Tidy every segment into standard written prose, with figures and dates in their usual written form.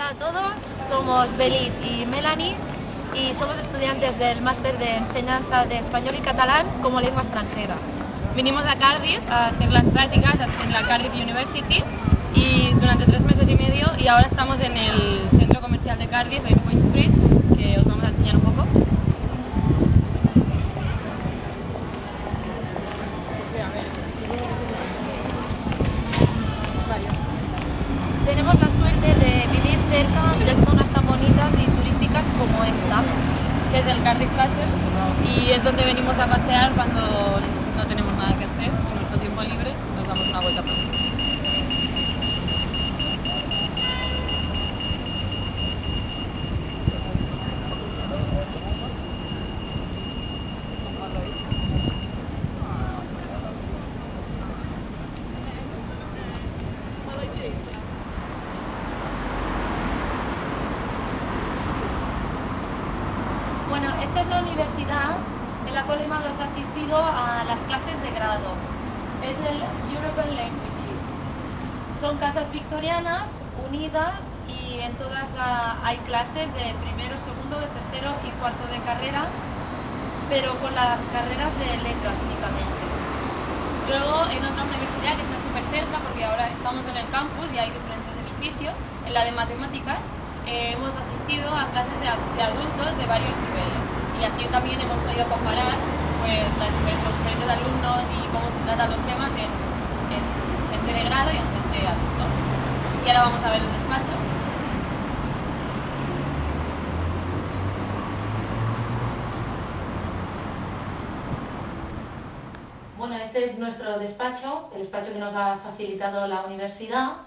Hola a todos, somos Belit y Melanie y somos estudiantes del máster de enseñanza de español y catalán como lengua extranjera. Vinimos a Cardiff a hacer las prácticas en la Cardiff University y durante 3 meses y medio, y ahora estamos en el centro comercial de Cardiff, en Queen Street, que os vamos a enseñar un poco. Tenemos la suerte de vivir cerca de zonas tan bonitas y turísticas como esta, Que es el Cardiff Castle, y es donde venimos a pasear cuando no tenemos nada que hacer. En nuestro tiempo libre nos damos una vuelta por aquí. Bueno, esta es la universidad en la cual hemos asistido a las clases de grado. Es el European Languages. Son casas victorianas unidas y en todas hay clases de primero, segundo, de tercero y cuarto de carrera, pero con las carreras de letras únicamente. Luego, en otra universidad que está súper cerca, porque ahora estamos en el campus y hay diferentes edificios, en la de matemáticas, hemos asistido a clases de adultos de varios niveles, y así también hemos podido comparar pues, los diferentes alumnos y cómo se tratan los temas en gente de grado y en gente de adulto. Y ahora vamos a ver el despacho. Bueno, este es nuestro despacho, el despacho que nos ha facilitado la universidad,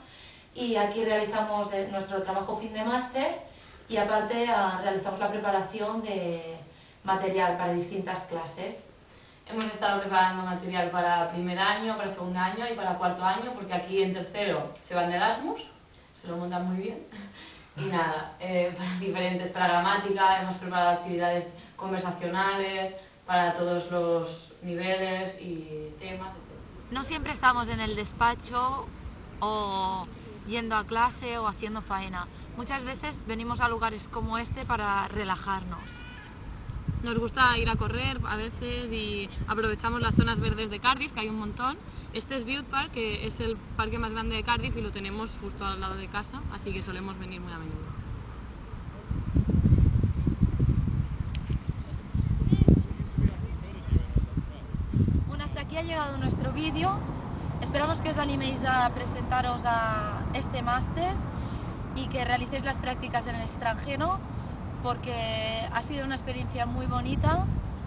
y aquí realizamos nuestro trabajo fin de máster y aparte realizamos la preparación de material para distintas clases. Hemos estado preparando material para primer año, para segundo año y para cuarto año, porque aquí en tercero se van de Erasmus, se lo montan muy bien. Y nada, para gramática, hemos preparado actividades conversacionales para todos los niveles y temas, etc. No siempre estamos en el despacho o yendo a clase o haciendo faena. Muchas veces venimos a lugares como este para relajarnos. Nos gusta ir a correr a veces y aprovechamos las zonas verdes de Cardiff, que hay un montón. Este es Bute Park, que es el parque más grande de Cardiff y lo tenemos justo al lado de casa, así que solemos venir muy a menudo. Bueno, hasta aquí ha llegado nuestro vídeo. Esperamos que os animéis a presentaros a este máster y que realicéis las prácticas en el extranjero, porque ha sido una experiencia muy bonita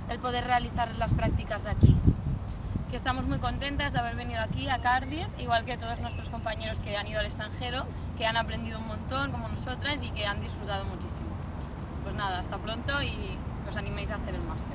el poder realizar las prácticas aquí. Que estamos muy contentas de haber venido aquí a Cardiff, igual que todos nuestros compañeros que han ido al extranjero, que han aprendido un montón como nosotras y que han disfrutado muchísimo. Pues nada, hasta pronto y que os animéis a hacer el máster.